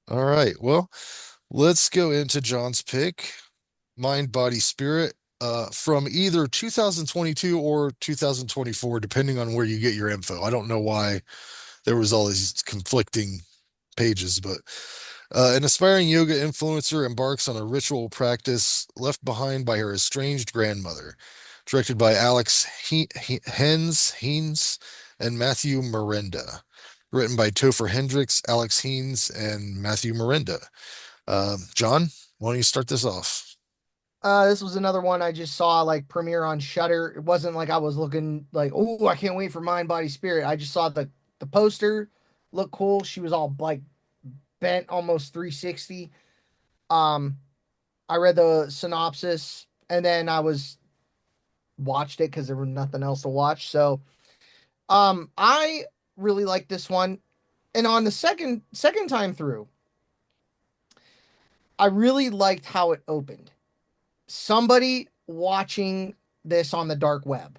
All right. Well, let's go into John's pick, Mind, Body, Spirit, from either 2022 or 2024, depending on where you get your info. I don't know why there was all these conflicting pages, but an aspiring yoga influencer embarks on a ritual practice left behind by her estranged grandmother. Directed by Alex Haynes and Matthew Miranda. Written by Topher Hendricks, Alex Haynes, and Matthew Miranda. John, why don't you start this off? This was another one I just saw like premiere on Shutter. It wasn't like I was looking like, oh, I can't wait for Mind, Body, Spirit. I just saw the poster look cool. She was all like bent almost 360. Um, I read the synopsis and then I was watched it because there was nothing else to watch. So I really like this one. And on the second time through, I really liked how it opened. Somebody watching this on the dark web.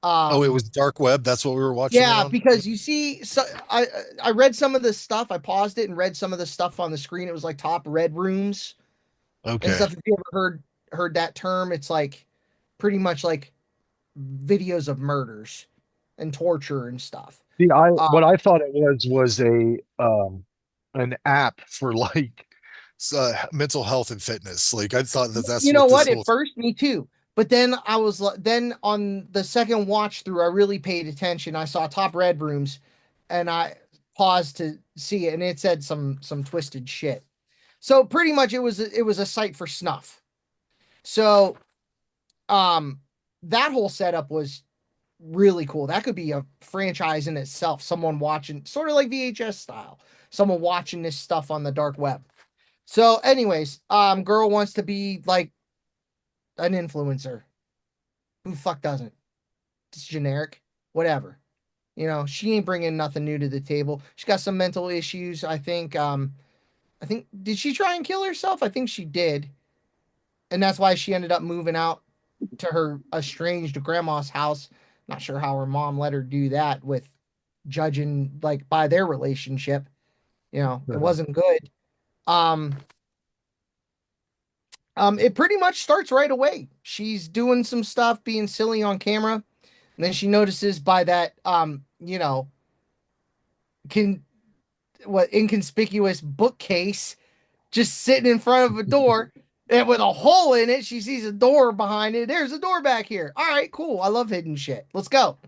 Oh, it Um, was Dark Web. That's what we were watching it yeah, on. because you see, so I read some of the stuff. I paused it and read some of the stuff on the screen. It was like top red rooms and Okay. stuff. If you ever heard that term, it's like pretty much like videos of murders and torture and stuff. See, I Uh, what I thought it was a an app for like mental health and fitness. Like I thought that that's you know what this what? whole. At first, me too. But then then on the second watch through, I really paid attention. I saw top red rooms, and I paused to see it, and it said some twisted shit. So pretty much, it was a site for snuff. So um, that whole setup was really cool. That could be a franchise in itself. Someone watching, sort of like VHS style. Someone watching this stuff on the dark web. So, anyways, girl wants to be like an influencer. Who the fuck doesn't? It's generic. Whatever. She ain't bringing nothing new to the table. She got some mental issues. I think did she try and kill herself? I think she did. And that's why she ended up moving out to her estranged grandma's house. Not sure how her mom let her do that with judging like by their relationship. It wasn't good. Um it pretty much starts right away. She's doing some stuff, being silly on camera, and then she notices by that can what inconspicuous bookcase just sitting in front of a door and with a hole in it. She sees a door behind it. There's a door back here. All right, cool. I love hidden shit. Let's go.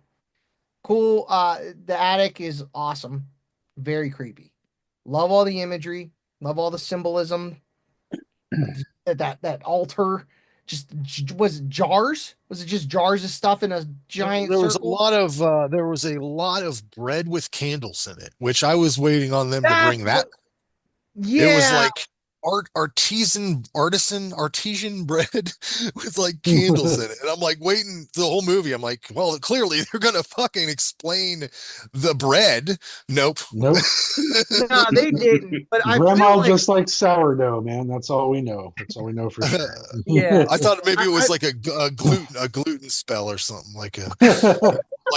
Cool. The attic is awesome. Very creepy. Love all the imagery. Love all the symbolism. That altar. Just was it jars? Was it just jars of stuff in a giant circle? There was a lot of bread with candles in it, which I was waiting on them to That's bring that. what. It was Yeah. like artisan bread with like candles in it. And I'm like waiting the whole movie. I'm like, well, clearly they're gonna fucking explain the bread. Nope. Nope. No, they didn't. But I feel Grandma like, just likes sourdough, man. That's all we know. That's all we know for sure. yeah. I thought maybe I, it I was like a gluten spell or something like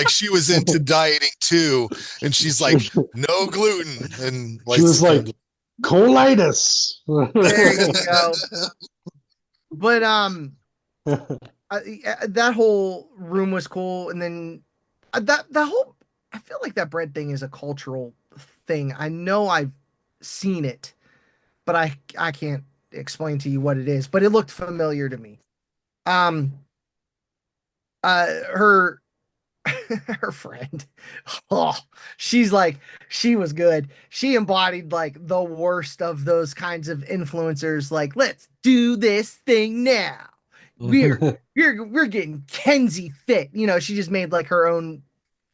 she was into dieting too, and she's like no gluten and She lights was the like, candle. colitis. there you go. But that whole room was cool, and then that whole I feel like that bread thing is a cultural thing. I know I've seen it, but I can't explain to you what it is. But it looked familiar to me. Um, her her friend, oh, she was good. She embodied like the worst of those kinds of influencers. Like, let's do this thing now. We're we're getting Kenzie fit. She just made like her own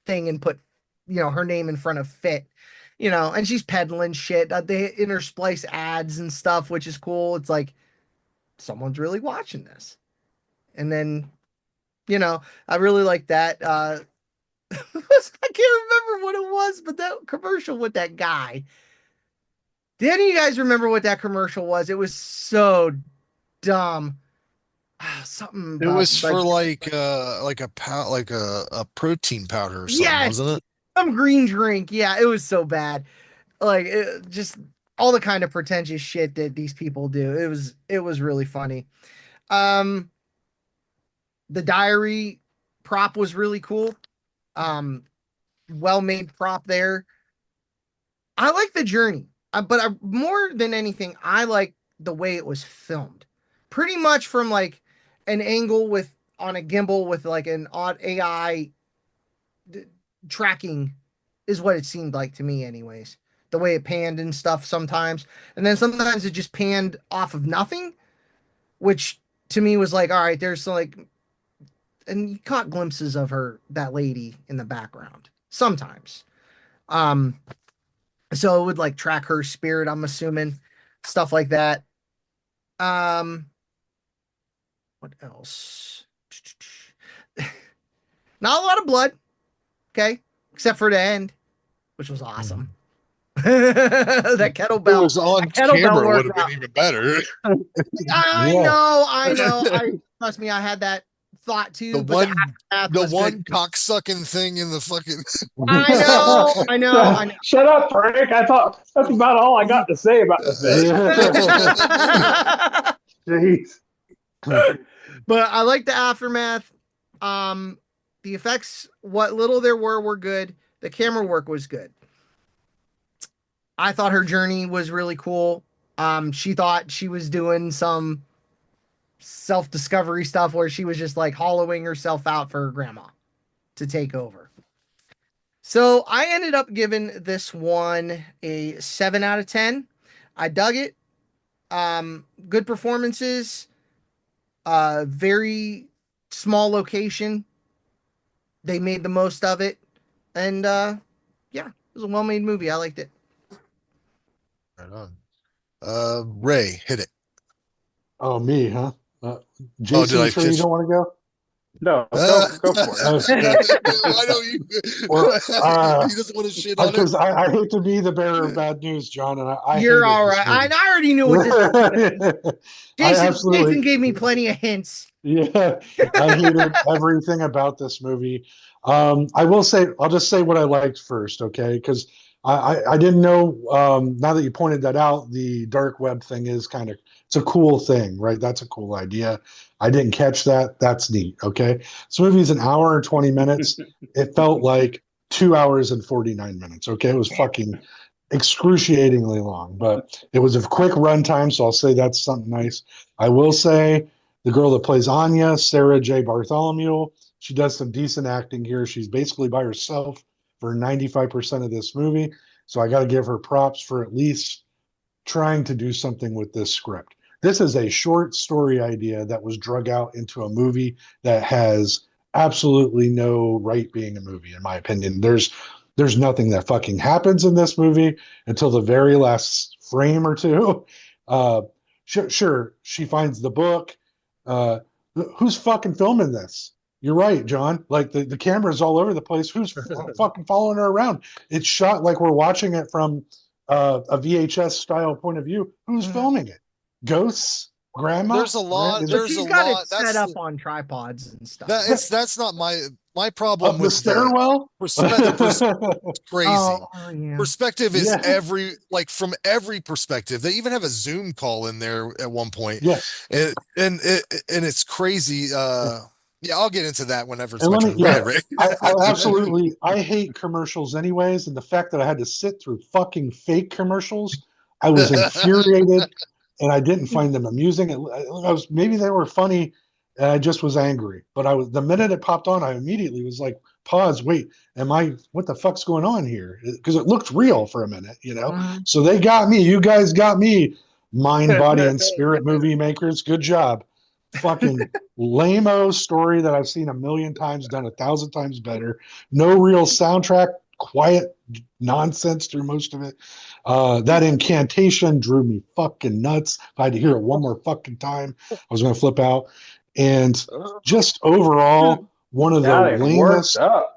thing and put her name in front of fit. And she's peddling shit. They intersplice ads and stuff, which is cool. It's like someone's really watching this. And then I really like that. I can't remember what it was, but that commercial with that guy. Did any of you guys remember what that commercial was? It was so dumb. Something It about was like, for like a protein powder or something, yes, wasn't it? some green drink. Yeah, it was so bad. Like, just all the kind of pretentious shit that these people do. It was really funny. Um, the diary prop was really cool. Um, well made prop there. I like the journey, but more than anything, I like the way it was filmed. Pretty much from like an angle with on a gimbal with like an odd AI tracking is what it seemed like to me, anyways. The way it panned and stuff sometimes, and then sometimes it just panned off of nothing, which to me was like, all right, there's like, and you caught glimpses of her, that lady in the background sometimes. Um, so it would like track her spirit, I'm assuming, stuff like that. Um, what else? Not a lot of blood, okay, except for the end, which was Mhm. awesome. that If it kettlebell, was on that kettlebell camera, it would worked have been out. even better. I Yeah. know, I know. I trust me, I had that thought The too, but the one, aftermath the was good. one cocksucking thing in the fucking. I know, I know, I Shut up, Frank. I thought that's about all I got to say about the film. know. Jeez. But I like the aftermath. Um, the effects, what little there were good. The camera work was good. I thought her journey was really cool. She thought she was doing some self discovery stuff where she was just like hollowing herself out for her grandma to take over. So I ended up giving this one a 7 out of 10. I dug it. Good performances. Very small location. They made the most of it. And yeah, it was a well made movie. I liked it. Right on. Ray, hit it. Oh, me, huh? Uh, Oh, did Jason, you I sure you pitch? don't want to go? No, Uh, go for it. Okay. I know you. Well, He doesn't want to shit on it. because I hate to be the bearer of bad news, John, and I You're hated all this right. I movie. already knew what this was. I Jason absolutely, gave me plenty of hints. yeah, I hated everything about this movie. I will say, I'll just say what I liked first, okay? Because I didn't know. Now that you pointed that out, the dark web thing is kind of it's a cool thing, right? That's a cool idea. I didn't catch that. That's neat. Okay, this movie is an hour and 20 minutes. It felt like 2 hours and 49 minutes. Okay, it was fucking excruciatingly long, but it was a quick runtime, so I'll say that's something nice. I will say the girl that plays Anya, Sarah J. Bartholomew, she does some decent acting here. She's basically by herself for 95% of this movie, so I got to give her props for at least trying to do something with this script. This is a short story idea that was drug out into a movie that has absolutely no right being a movie, in my opinion. There's nothing that fucking happens in this movie until the very last frame or two. Uh, sure, she finds the book. Uh, who's fucking filming this? You're right, John. Like the camera's all over the place. Who's fucking following her around? It's shot like we're watching it from a VHS style point of view. Who's Mhm. filming it? Ghosts? Grandma? There's a Grand- lot. is But it There's a she's got it lot. set up on tripods and stuff. That's not my problem up the was the stairwell? perspective. Crazy. Oh yeah. Perspective is Yeah. from every perspective. They even have a Zoom call in there at one point, Yes. and it's crazy. Yeah, I'll get into that whenever it's And my let me, turn. Go yeah, ahead, Ray. I hate commercials anyways. And the fact that I had to sit through fucking fake commercials, I was infuriated and I didn't find them amusing. Maybe they were funny and I just was angry. But the minute it popped on, I immediately was like, pause, wait, what the fuck's going on here? Because it looked real for a minute, you know? Mhm. So they got me. You guys got me, mind, body, and spirit movie makers. Good job. Fucking lame-o story that I've seen a million times, done 1,000 times better. No real soundtrack, quiet nonsense through most of it. That incantation drew me fucking nuts. If I had to hear it one more fucking time, I was going to flip out. And just overall, one of the Got him worked lamest. up.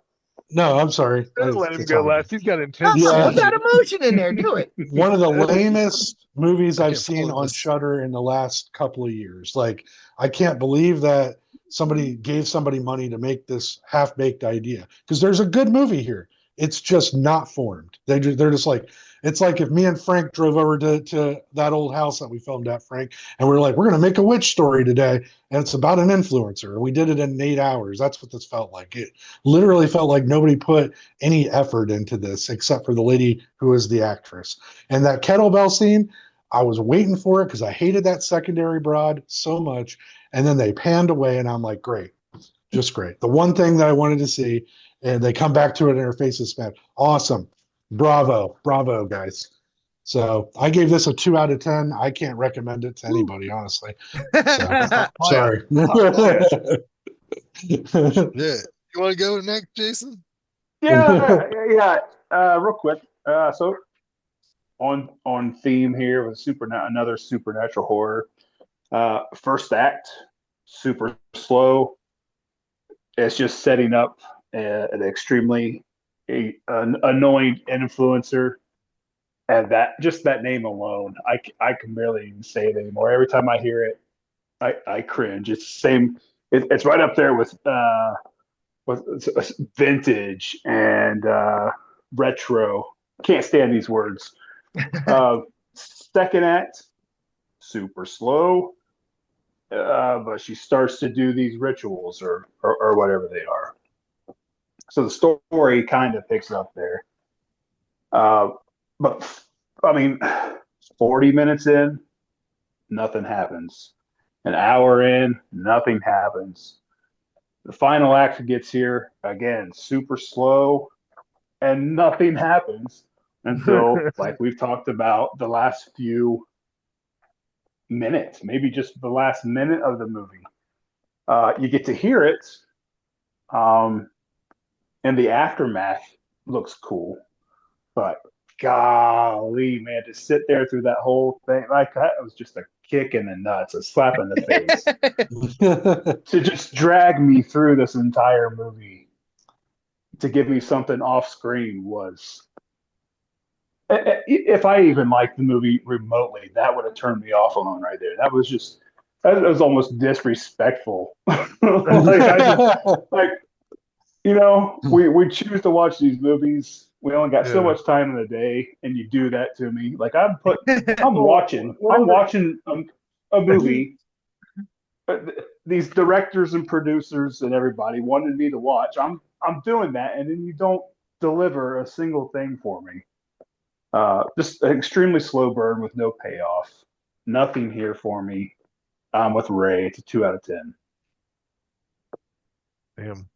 No, I'm sorry. Let him That's go how I last. do. He's got Come intense on, Yeah. put that passion. emotion in there. Do it. One of the lamest movies I I've can't seen follow on this. Shudder in the last couple of years. Like, I can't believe that somebody gave somebody money to make this half-baked idea because there's a good movie here. it's just not formed. They're just like, it's like if me and Frank drove over to that old house that we filmed at, Frank, and we are like, we're gonna make a witch story today, and it's about an influencer. We did it in 8 hours. That's what this felt like. It literally felt like nobody put any effort into this except for the lady who is the actress. And that kettlebell scene, I was waiting for it because I hated that secondary broad so much. And then they panned away, and I'm like, great, just great. The one thing that I wanted to see, and they come back to it, and her face is spent. Awesome. Bravo. Bravo, guys. So I gave this a 2 out of 10. I can't recommend it to anybody, honestly. So sorry. Yeah. You want to go next, Jason? Yeah. Real quick. So on theme here with another supernatural horror. First act, super slow. It's just setting up an extremely annoying influencer, and that name alone, I can barely even say it anymore. Every time I hear it, I cringe. It's the same. It's right up there with vintage and retro. Can't stand these words. Second act, super slow, but she starts to do these rituals or whatever they are. So the story kind of picks up there. But I mean, 40 minutes in, nothing happens. An hour in, nothing happens. The final act gets here, again, super slow, and nothing happens until, like we've talked about, the last few minutes, maybe just the last minute of the movie. You get to hear it, and the aftermath looks cool, but golly, man, to sit there through that whole thing, like that was just a kick in the nuts, a slap in the face. To just drag me through this entire movie to give me something off screen was, if I even liked the movie remotely, that would have turned me off alone right there. That was almost disrespectful. Like, we choose to watch these movies. We only got so much time in the day, and you do that to me. Like I'm watching a movie. These directors and producers and everybody wanted me to watch. I'm doing that, and then you don't deliver a single thing for me. Just an extremely slow burn with no payoff. Nothing here for me. I'm with Ray. It's a 2 out of 10. Damn.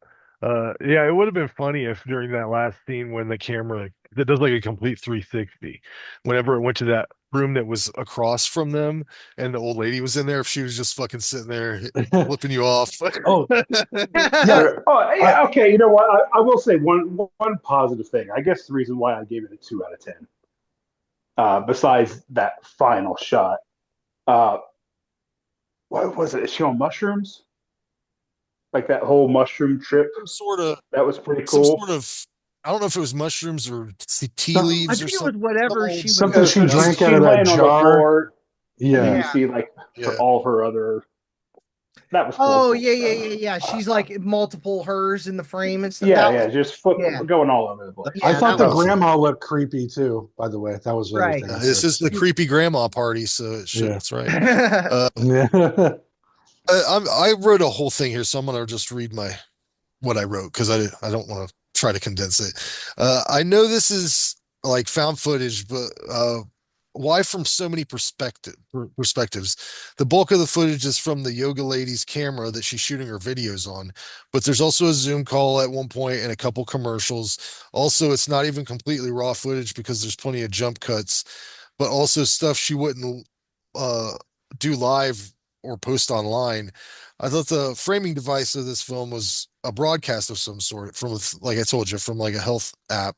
Yeah, it would have been funny if during that last scene when the camera that does like a complete 360, whenever it went to that Room that was across from them and the old lady was in there, if she was just fucking sitting there flipping you off. Oh, yeah. Oh, yeah. Okay. You know what? I will say one positive thing. I guess the reason why I gave it a 2 out of 10, besides that final shot, what was it? Is she on mushrooms? Like that whole mushroom trip. Some sort of, That was pretty some cool. sort of, I don't know if it was mushrooms or tea I leaves or think it was something. whatever she was. Something she drank out She's of that laying on the jar. floor. And then Yeah. you see like Yeah. all her other. That was cool. Oh yeah. She's like multiple hers in the frame and stuff. Yeah, just Yeah. going all over the place. Yeah, I thought the that was- grandma looked creepy too, by the way. That was the other Right. thing I This said. is the creepy grandma party, so it should. Yeah. That's right. Yeah. I wrote a whole thing here, so I'm gonna just read what I wrote because I don't want to try to condense it. I know this is like found footage, but why from so many perspectives? The bulk of the footage is from the yoga lady's camera that she's shooting her videos on, but there's also a Zoom call at one point and a couple commercials. Also, it's not even completely raw footage because there's plenty of jump cuts, but also stuff she wouldn't do live or post online. I thought the framing device of this film was a broadcast of some sort from, like I told you, from like a health app.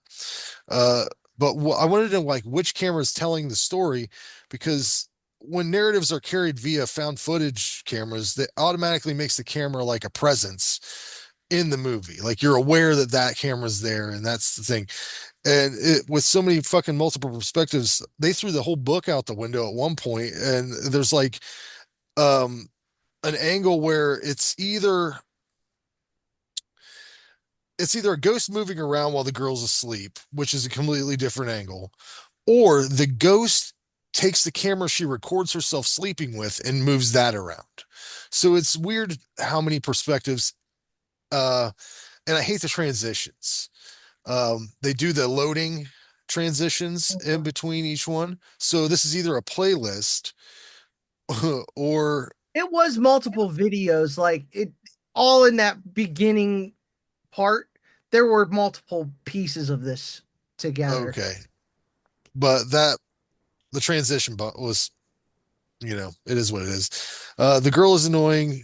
But I wanted to know like which camera is telling the story, because when narratives are carried via found footage cameras, that automatically makes the camera like a presence in the movie. Like you're aware that that camera's there, and that's the thing. And with so many fucking multiple perspectives, they threw the whole book out the window at one point, and there's like an angle where it's either it's either a ghost moving around while the girl's asleep, which is a completely different angle, or the ghost takes the camera she records herself sleeping with and moves that around. So it's weird how many perspectives. And I hate the transitions. They do the loading transitions in between each one. So this is either a playlist or It was multiple videos, like it all in that beginning part. There were multiple pieces of this together. okay. But that the transition was, it is what it is. The girl is annoying.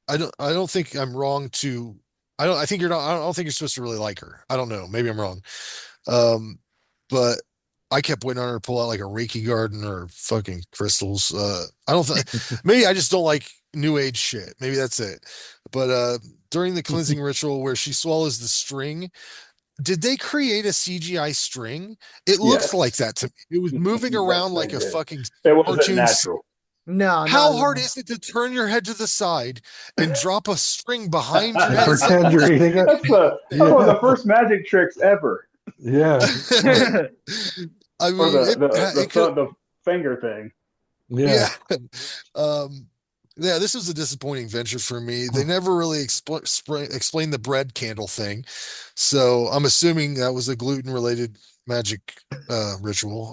I don't think I'm wrong to I think you're not I don't think you're supposed to really like her. I don't know. Maybe I'm wrong. Um, but I kept waiting on her to pull out like a Reiki garden or fucking crystals. I don't think maybe I just don't like new age shit. Maybe that's it. But during the cleansing ritual where she swallows the string, did they create a CGI string? It looked like Yes. that to me. It was moving Yes, around they like a did. fucking It wasn't cartoon. natural. No, not How at hard all. is it to turn your head to the side and drop a string behind your And head? It's like, pretend you're eating it. That's one of the Yeah. first magic tricks ever. Yeah. I Or mean, it could, the finger thing. Yeah. yeah. Um, yeah, this was a disappointing venture for me. They never really explained the bread candle thing. So I'm assuming that was a gluten related magic ritual.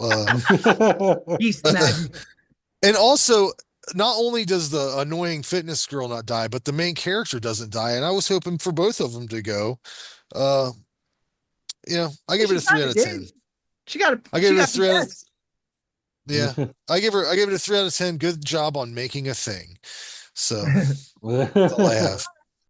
Beast magic. And also, not only does the annoying fitness girl not die, but the main character doesn't die. And I was hoping for both of them to go. Uh, I gave it She a 3 kind out of of did. 10. She got I she gave it a got the 3 out of, yes. yeah. I gave it a 3 out of 10. Good job on making a thing. So that's all I have.